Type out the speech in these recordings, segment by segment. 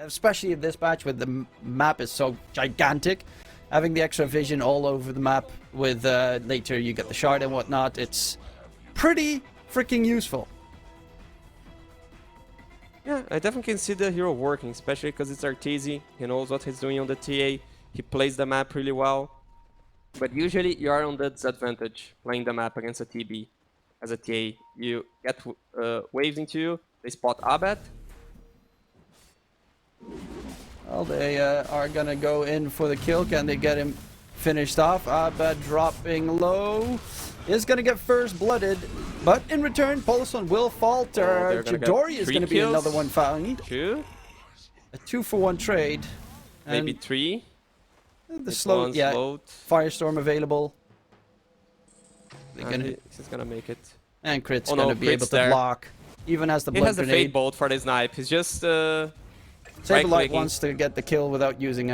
especially in this patch where the map is so gigantic. Having the extra vision all over the map with later you get the shard and whatnot, it's pretty freaking useful. Yeah, I definitely can see the hero working, especially because it's Arteezy. He knows what he's doing on the TA. He plays the map really well. But usually you are on the disadvantage playing the map against a TB. As a TA, you get waves into you, they spot Abed. Well, they are going to go in for the kill. Can they get him finished off? Abed dropping low. Is going to get first blooded, but in return, Polison will falter. Chidori is going to be another one found. Two? A 2-for-1 trade. Maybe three. The slow, yeah, Firestorm available. He's gonna make it. And Crit's gonna be able to block. Even as the blood he has grenade. the Fade Bolt for the snipe. He's just Saberlight wants to get the kill without using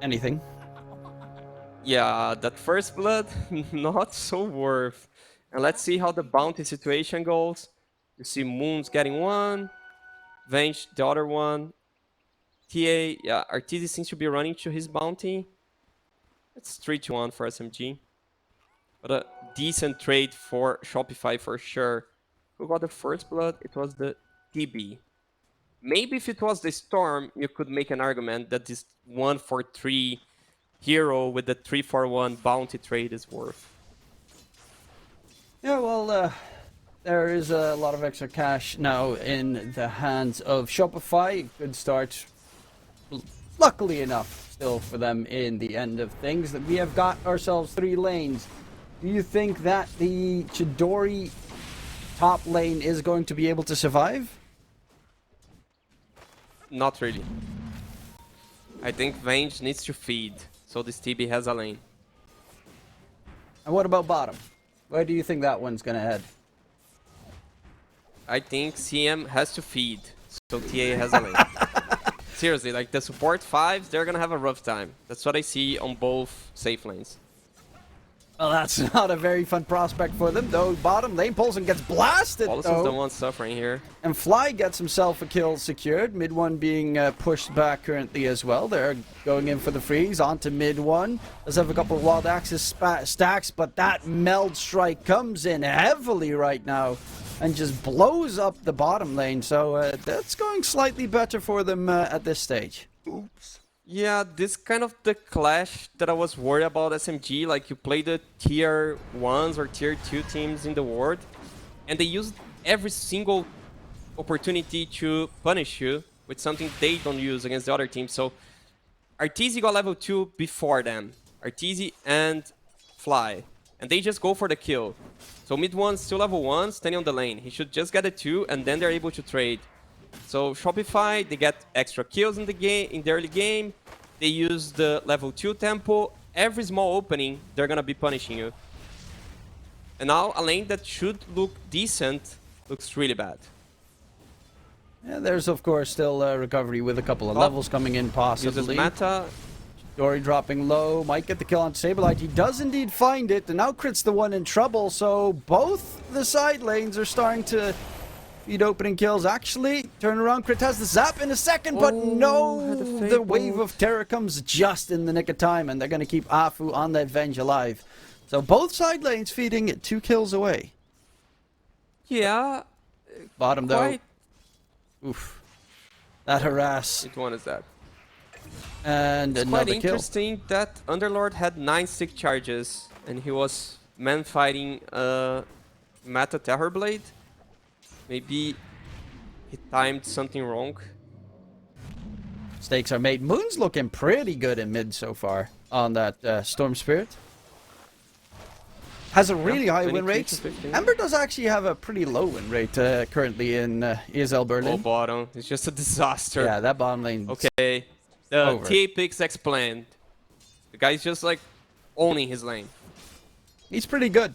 anything. Yeah, that first blood, not so worth. And let's see how the bounty situation goes. You see Moons getting one, Venge the other one. TA, yeah, Arteezy seems to be running to his bounty. It's 3-1 for SMG. But a decent trade for Shopify for sure. Who got the first blood? It was the TB. Maybe if it was the Storm, you could make an argument that this 1-for-3 hero with the 3-for-1 bounty trade is worth. Yeah, well, there is a lot of extra cash now in the hands of Shopify. Good start, luckily enough, still for them in the end of things. That we have got ourselves 3 lanes. Do you think that the Chidori top lane is going to be able to survive? Not really. I think Venge needs to feed, so this TB has a lane. And what about bottom? Where do you think that one's gonna head? I think CM has to feed, so TA has a lane. Seriously, like the support 5s, they're gonna have a rough time. That's what I see on both safe lanes. Well, that's not a very fun prospect for them, though. Bottom lane, Polson gets blasted, Polison's the one suffering here. And Fly gets himself a kill secured. Mid one being pushed back currently as well. They're going in for the freeze onto mid one. Does have a couple of wild axis stacks, but that meld strike comes in heavily right now and just blows up the bottom lane. So that's going slightly better for them at this stage. Oops. Yeah, this kind of the clash that I was worried about SMG. Like you play the tier 1s or tier 2 teams in the world, and they use every single opportunity to punish you with something they don't use against the other team. So Arteezy got level 2 before them. Arteezy and Fly. And they just go for the kill. So mid 1 still level 1, standing on the lane. He should just get a 2 and then they're able to trade. So Shopify, they get extra kills in the game, in the early game. They use the level 2 tempo. Every small opening, they're gonna be punishing you. And now a lane that should look decent looks really bad. Yeah, there's of course still recovery with a couple of levels coming in possibly. Uses meta. Dory dropping low, might get the kill on Saberlight. He does indeed find it, and now Crit's the one in trouble. So both the side lanes are starting to feed opening kills. Actually, turn around, Crit has the zap in a second, but no, the wave of terror comes just in the nick of time, and they're going to keep Afu on that Venge alive. So both side lanes feeding 2 kills away. Yeah. Bottom though. Oof. That harass. Which one is that? And it's another quite interesting that Underlord had 9 stick charges, and he was man fighting Meta Terrorblade. Maybe he timed something wrong. Stakes are made. Moon's looking pretty good in mid so far on that Storm Spirit. Has a really high win rate. Ember does actually have a pretty low win rate currently in ESL Berlin. Oh, bottom. It's just a disaster. Yeah, that bottom lane. Okay. The TA picks explained. The guy's just like owning his lane. He's pretty good.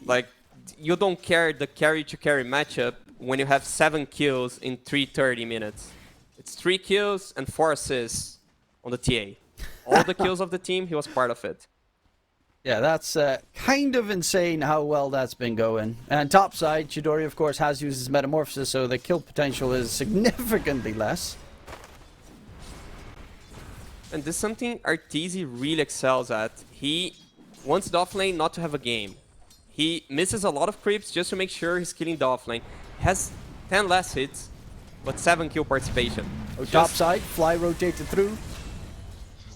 Like, you don't care the carry to carry matchup when you have 7 kills in 3:30 minutes. It's 3 kills and 4 assists on the TA. All the kills of the team, he was part of it. Yeah, that's kind of insane how well that's been going. And topside, Chidori, of course, has used his Metamorphosis, so the kill potential is significantly less. And this is something Arteezy really excels at. He wants the offlane not to have a game. He misses a lot of creeps just to make sure he's killing the offlane. Has 10 less hits, but 7 kill participation. Oh, top side, fly rotated through.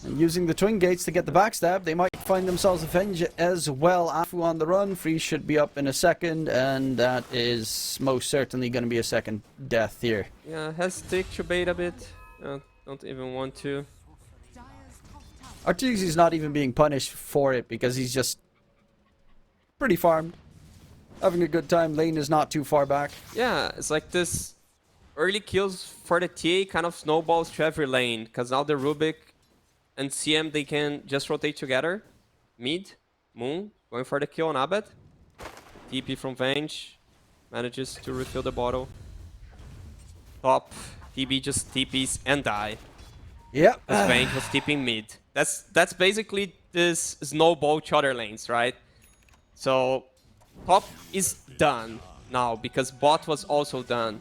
And using the twin gates to get the backstab, they might find themselves avenge as well. Afu on the run, Freeze should be up in a second, and that is most certainly going to be a second death here. Yeah, has tick to bait a bit. Don't even want to. Arteezy's not even being punished for it because he's just pretty farmed. Having a good time, lane is not too far back. Yeah, it's like this early kills for the TA kind of snowballs to every lane, because now the Rubik and CM, they can just rotate together. Mid, Moon, going for the kill on Abed. TP from Venge, manages to refill the bottle. Top, TB just TPs and die. Yep. Because Venge was TPing mid. That's basically this snowball to other lanes, right? So, top is done now, because bot was also done.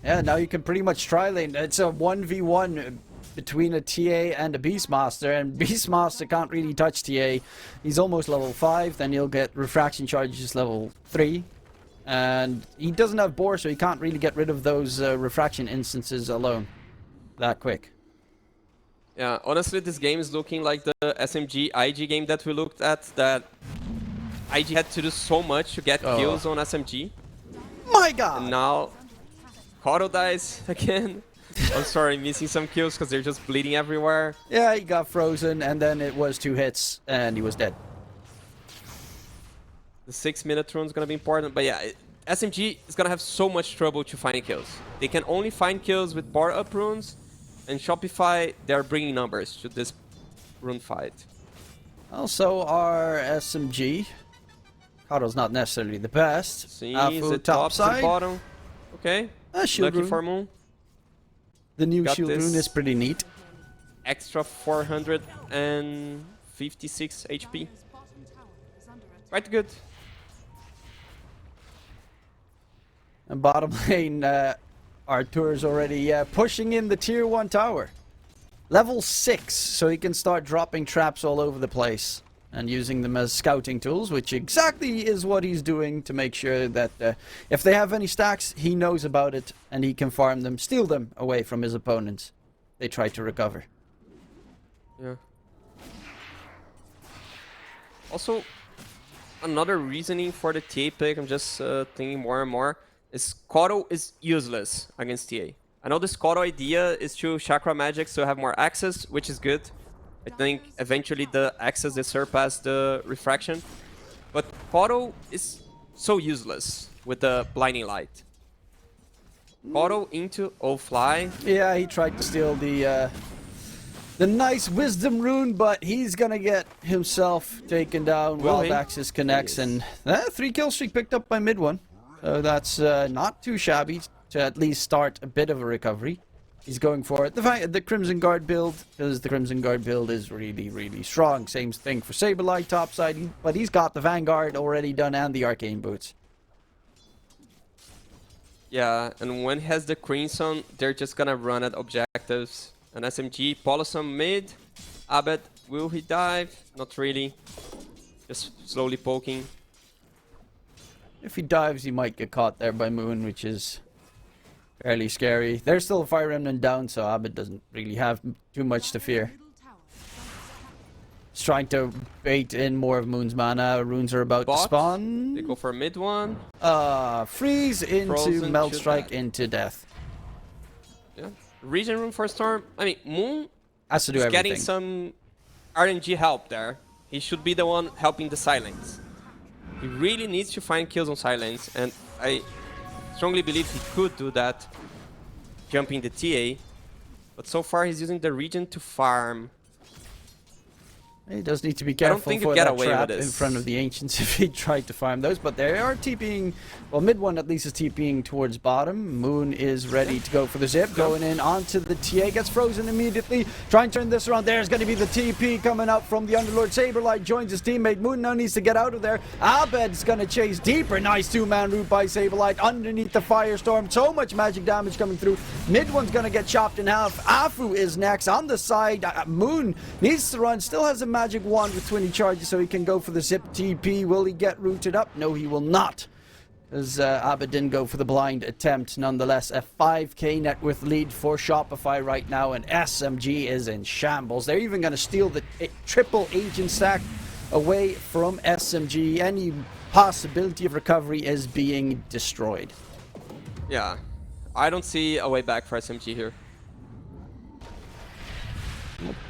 Yeah, now you can pretty much try lane. It's a 1v1 between a TA and a Beastmaster, and Beastmaster can't really touch TA. He's almost level 5, then he'll get refraction charges level 3. And he doesn't have Boar, so he can't really get rid of those refraction instances alone that quick. Yeah, honestly, this game is looking like the SMG IG game that we looked at, that IG had to do so much to get kills on SMG. My god! And now, Koro dies again. I'm sorry, missing some kills because they're just bleeding everywhere. Yeah, he got frozen, and then it was 2 hits, and he was dead. The 6-minute rune is going to be important, but yeah, SMG is going to have so much trouble to find kills. They can only find kills with bar up runes, and Shopify, they're bringing numbers to this rune fight. Also, our SMG. Koro's not necessarily the best. See, Afu, the top side, bottom. Okay, shield lucky rune. for Moon. The new Got shield this. rune is pretty neat. Extra 456 HP. Quite good. And bottom lane, Artur's already pushing in the tier 1 tower. Level 6, so he can start dropping traps all over the place. And using them as scouting tools, which exactly is what he's doing to make sure that if they have any stacks, he knows about it and he can farm them, steal them away from his opponents. They try to recover. Yeah. Also, another reasoning for the TA pick, I'm just thinking more and more, is Koro is useless against TA. I know this Koro idea is to chakra magic so have more access, which is good. I think eventually the access they surpass the refraction. But Koro is so useless with the blinding light. Koro into fly. Yeah, he tried to steal the nice wisdom rune, but he's gonna get himself taken down while Daxus connects, and 3 kill streak picked up by mid one. So that's not too shabby to at least start a bit of a recovery. He's going for it. The Crimson Guard build, because the Crimson Guard build is really, really strong. Same thing for Saberlight topside, but he's got the Vanguard already done and the Arcane Boots. Yeah, and when he has the Crimson, they're just gonna run at objectives. An SMG, Polisum mid. Abed, will he dive? Not really. Just slowly poking. If he dives, he might get caught there by Moon, which is fairly scary. There's still a Fire Remnant down, so Abed doesn't really have too much to fear. He's trying to bait in more of Moon's mana. Runes are about to spawn. They go for mid one. Freeze into Frozen Melt to Strike death. into death. Yeah. Regen rune for Storm. I mean, Moon Has to do is everything. getting some RNG help there. He should be the one helping the silence. He really needs to find kills on silence, and I strongly believe he could do that jumping the TA. But so far he's using the regen to farm. He does need to be I don't careful think you for get that away with trap in this. front of the Ancients if he tried to farm those, but they are TPing, well, mid one at least is TPing towards bottom. Moon is ready to go for the zip, going in onto the TA, gets frozen immediately, try and turn this around. There's going to be the TP coming up from the Underlord. Saberlight joins his teammate. Moon now needs to get out of there. Abed's going to chase deeper. Nice two-man route by Saberlight underneath the Firestorm. So much magic damage coming through. Mid one's going to get chopped in half. Afu is next on the side. Moon needs to run, still has a magic wand with 20 charges, so he can go for the zip TP. Will he get rooted up? No, he will not, as Abed didn't go for the blind attempt. Nonetheless, a 5k net worth lead for Shopify right now, and SMG is in shambles. They're even going to steal the triple agent stack away from SMG. Any possibility of recovery is being destroyed. Yeah, I don't see a way back for SMG here.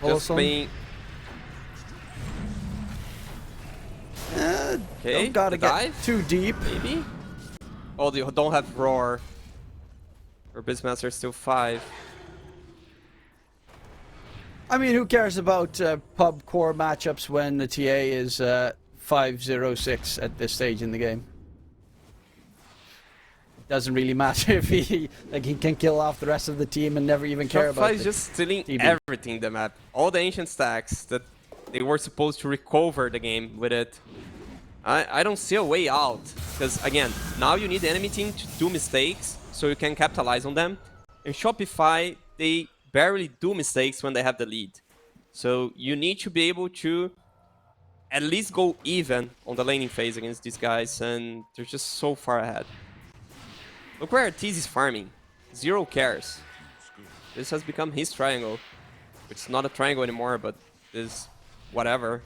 Just being... Okay, don't gotta get too deep. Maybe? Oh, they don't have Roar. Or Beastmaster is still 5. I mean, who cares about pub core matchups when the TA is 5-0-6 at this stage in the game? It doesn't really matter if he can kill off the rest of the team and never even care about Shopify is just stealing everything in the map. All the ancient stacks that they were supposed to recover the game with it. I don't see a way out, because again, now you need the enemy team to do mistakes so you can capitalize on them. In Shopify, they barely do mistakes when they have the lead. So you need to be able to at least go even on the laning phase against these guys, and they're just so far ahead. Look where Arteez is farming. 0 cares. This has become his triangle. It's not a triangle anymore, but is whatever.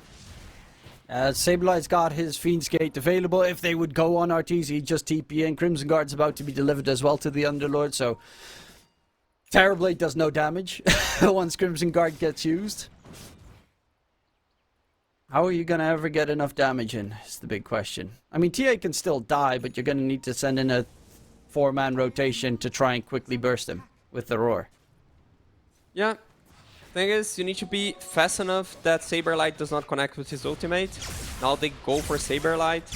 Saberlight's got his Fiend's Gate available. If they would go on Arteez, he'd just TP in. Crimson Guard's about to be delivered as well to the Underlord, so Terrorblade does no damage once Crimson Guard gets used. How are you going to ever get enough damage in, is the big question. I mean, TA can still die, but you're going to need to send in a 4-man rotation to try and quickly burst him with the Roar. Yeah. Thing is, you need to be fast enough that Saberlight does not connect with his ultimate. Now they go for Saberlight,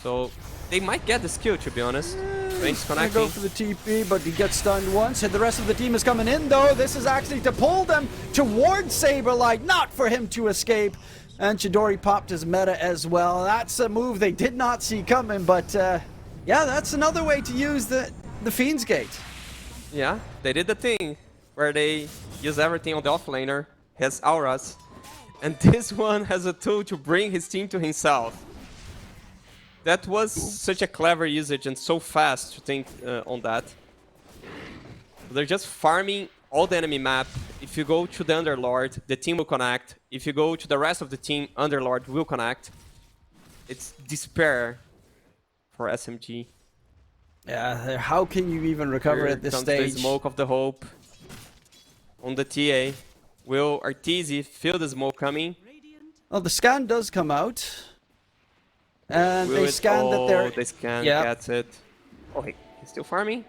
so they might get the skill, to be honest. He's connecting. Go for the TP, but he gets stunned once. And the rest of the team is coming in, though. This is actually to pull them towards Saberlight, not for him to escape. And Chidori popped his meta as well. That's a move they did not see coming, but yeah, that's another way to use the Fiend's Gate. Yeah, they did the thing where they use everything on the offlaner, has auras, and this one has a tool to bring his team to himself. That was such a clever usage and so fast to think on that. They're just farming all the enemy map. If you go to the Underlord, the team will connect. If you go to the rest of the team, Underlord will connect. It's despair for SMG. Yeah, how can you even recover at this stage? The smoke of the hope on the TA. Will Arteezy feel the smoke coming? Well, the scan does come out. And they scan that they're... They scan, gets it. Oh, hey, he's still farming?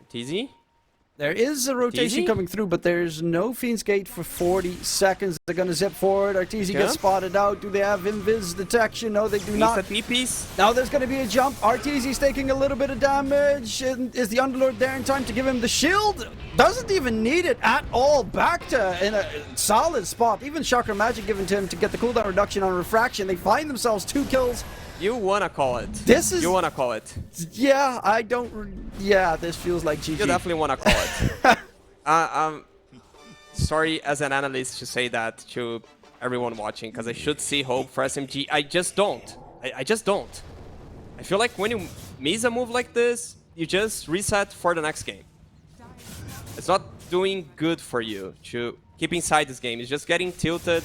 Arteezy? There is a rotation coming through, but there's no Fiend's Gate for 40 seconds. They're going to zip forward. Arteezy gets spotted out. Do they have invis detection? No, they do not. Now there's going to be a jump. Arteezy's taking a little bit of damage. Is the Underlord there in time to give him the shield? Doesn't even need it at all. Back to in a solid spot. Even Chakra Magic given to him to get the cooldown reduction on Refraction. They find themselves 2 kills. You wanna call it. This is... You wanna call it. Yeah, I don't... Yeah, this feels like GG. You definitely wanna call it. I'm sorry as an analyst to say that to everyone watching, because I should see hope for SMG. I just don't. I just don't. I feel like when you miss a move like this, you just reset for the next game. It's not doing good for you to keep inside this game. It's just getting tilted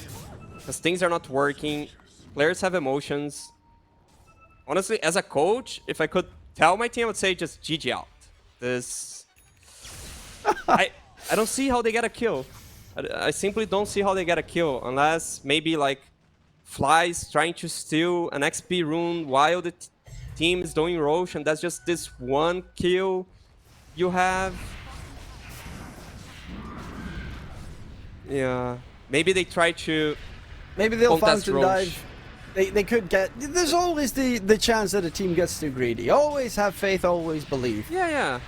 because things are not working. Players have emotions. Honestly, as a coach, if I could tell my team, I would say just GG out. This... I don't see how they get a kill. I simply don't see how they get a kill, unless maybe like Flies trying to steal an XP rune while the team is doing Rosh, and that's just this one kill you have. Yeah, maybe they try to Maybe they'll Contest fountain Roche. dive. They could get... There's always the chance that a team gets too greedy. Always have faith, always believe. Yeah.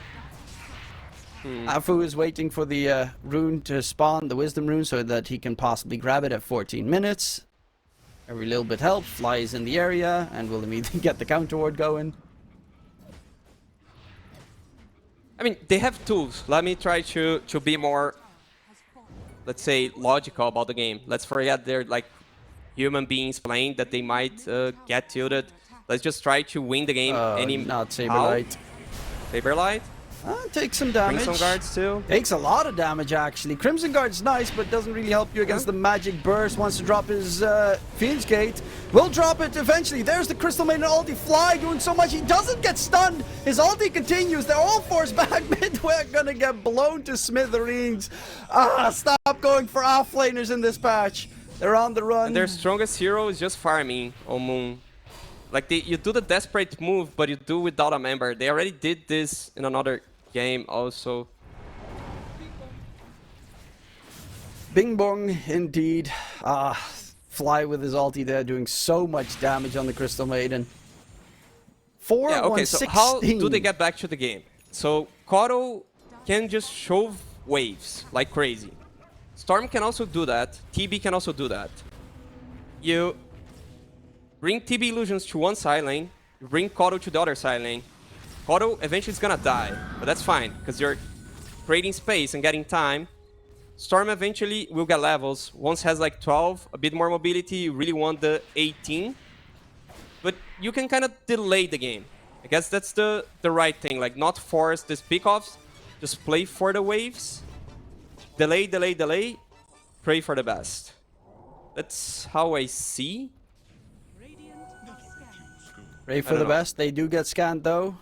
Afu is waiting for the rune to spawn, the wisdom rune, so that he can possibly grab it at 14 minutes. Every little bit helps. Flies in the area, and will immediately get the counter ward going. I mean, they have tools. Let me try to be more, let's say, logical about the game. Let's forget they're like human beings playing, that they might get tilted. Let's just try to win the game. Not Saberlight. Saberlight? Takes some damage. Crimson Guards too. Takes a lot of damage, actually. Crimson Guard's nice, but doesn't really help you against the Magic Burst. Wants to drop his Fiend's Gate. Will drop it eventually. There's the Crystal Maiden ulti. Fly doing so much. He doesn't get stunned. His ulti continues. They're all forced back mid. We're gonna get blown to smithereens. Stop going for offlaners in this patch. They're on the run. And their strongest hero is just farming on Moon. Like, you do the desperate move, but you do without a member. They already did this in another game also. Bing bong, indeed. Fly with his ulti there, doing so much damage on the Crystal Maiden. 4 Yeah, okay, so how do they get back to the game? So, Kotl can just shove waves like crazy. Storm can also do that. TB can also do that. You bring TB illusions to one side lane, you bring Kotl to the other side lane. Kotl eventually is gonna die, but that's fine, because you're creating space and getting time. Storm eventually will get levels. Once has like 12, a bit more mobility, you really want the 18. But you can kind of delay the game. I guess that's the right thing, like not force these pickoffs, just play for the waves. Delay, pray for the best. That's how I see. Pray for the best. They do get scanned though.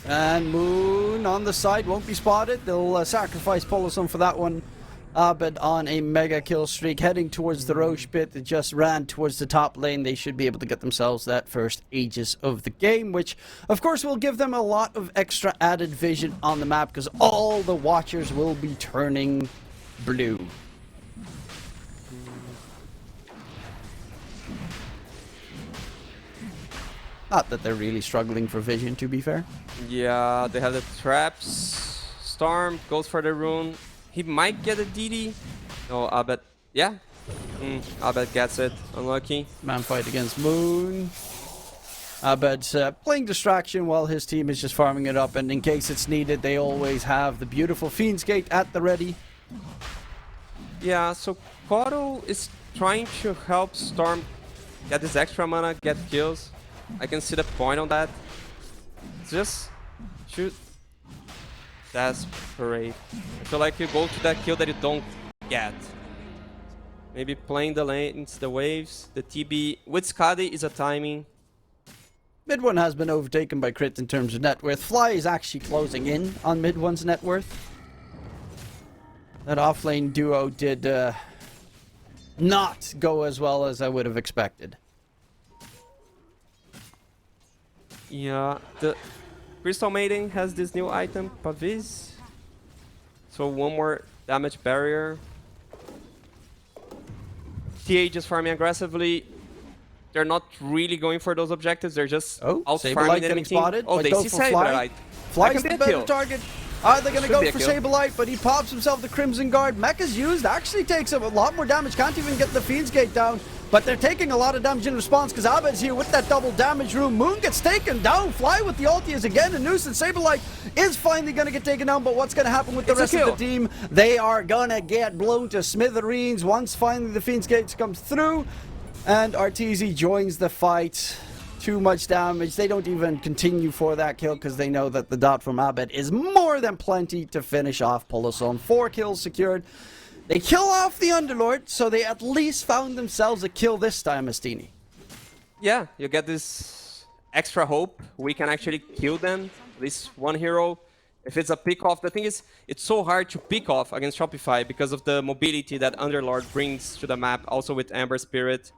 And Moon on the side won't be spotted. They'll sacrifice Poloson for that one. But on a mega kill streak, heading towards the Roche pit. They just ran towards the top lane. They should be able to get themselves that first Aegis of the game, which of course will give them a lot of extra added vision on the map, because all the watchers will be turning blue. Not that they're really struggling for vision, to be fair. Yeah, they have the traps. Storm goes for the rune. He might get a DD. No, Abed. Yeah. Abed gets it. Unlucky. Man fight against Moon. Abed's playing distraction while his team is just farming it up. And in case it's needed, they always have the beautiful Fiend's Gate at the ready. Yeah, so Kotl is trying to help Storm get this extra mana, get kills. I can see the point on that. Just shoot. Desperate. I feel like you go to that kill that you don't get. Maybe playing the lanes, the waves, the TB. With Skadi is a timing. Mid one has been overtaken by Crit in terms of net worth. Fly is actually closing in on mid one's net worth. That offlane duo did not go as well as I would have expected. Yeah, the Crystal Maiden has this new item, Pavis. So one more damage barrier. TA just farming aggressively. They're not really going for those objectives. They're just out farming the enemy team. Spotted. Oh, Like, they go see for Fly. Saberlight. Fly's the better target. Are they going to Should go be a for kill. Saberlight? But he pops himself the Crimson Guard. Mech is used. Actually takes a lot more damage. Can't even get the Fiend's Gate down. But they're taking a lot of damage in response, because Abed's here with that double damage room. Moon gets taken down. Fly with the ulti is again a nuisance. Saberlight is finally going to get taken down. But what's going to happen with the rest of the team? They are going to get blown to smithereens once finally the Fiend's Gate comes through. And Arteezy joins the fight. Too much damage. They don't even continue for that kill, because they know that the dot from Abed is more than plenty to finish off Poloson. 4 kills secured. They kill off the Underlord, so they at least found themselves a kill this time, Astini. Yeah, you get this extra hope. We can actually kill them. At least one hero. If it's a pick off, the thing is, it's so hard to pick off against Shopify because of the mobility that Underlord brings to the map, also with Amber Spirit.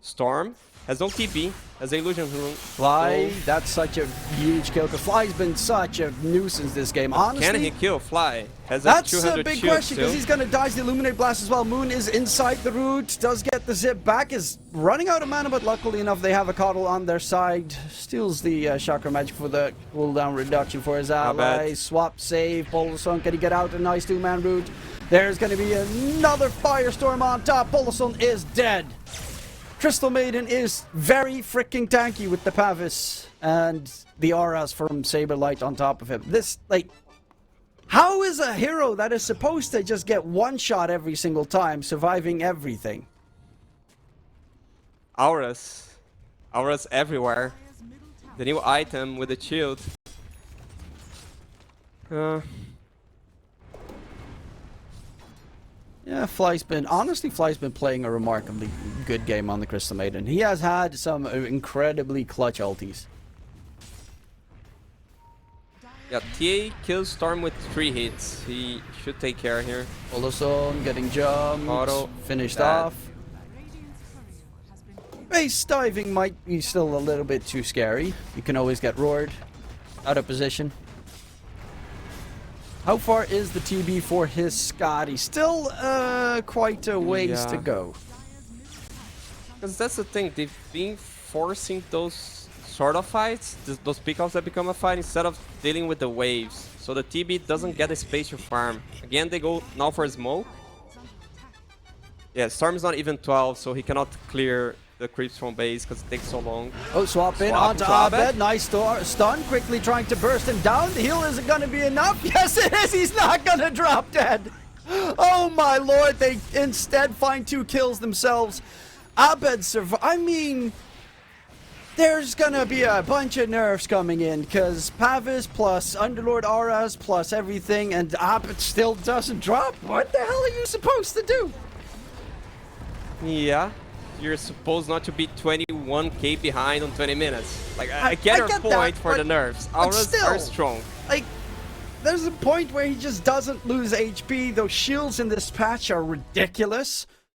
Storm has no TP, has the illusion rune. Fly, that's such a huge kill, because Fly's been such a nuisance this game. Honestly, Can he kill Fly? Has that's 200 a big shield question, because still. he's going to dodge the Illuminate Blast as well. Moon is inside the root, does get the zip back, is running out of mana, but luckily enough, they have a Coddle on their side. Steals the Chakra Magic for the cooldown reduction for his ally. Swap save, Poloson, can he get out a nice 2-man root? There's going to be another Firestorm on top. Poloson is dead. Crystal Maiden is very freaking tanky with the Pavis and the auras from Saberlight on top of him. This, like, how is a hero that is supposed to just get one shot every single time surviving everything? Auras. Auras everywhere. The new item with the shield. Yeah, Fly's been playing a remarkably good game on the Crystal Maiden. He has had some incredibly clutch ultis. Yeah, TA kills Storm with 3 hits. He should take care here. Olson getting jumped, Auto. finished Bad. off. Base diving might be still a little bit too scary. You can always get roared out of position. How far is the TB for his Scotty? Still quite a ways to go. Because that's the thing, they've been forcing those sort of fights, those pickoffs that become a fight, instead of dealing with the waves. So the TB doesn't get the space to farm. Again, they go now for smoke. Yeah, Storm is not even 12, so he cannot clear the creeps from base because it takes so long. Oh, swap in onto Abed. Nice stun. Quickly trying to burst him down. The heal isn't going to be enough. Yes, it is. He's not going to drop dead. Oh, my lord. They instead find 2 kills themselves. Abed survive. I mean, there's going to be a bunch of nerfs coming in because Pavis plus Underlord auras plus everything, and Abed still doesn't drop. What the hell are you supposed to do? Yeah. You're supposed not to be 21k behind on 20 minutes. Like, I get your point for the nerfs. Auras are strong. Like, there's a point where he just doesn't lose HP. Those shields in this patch are ridiculous.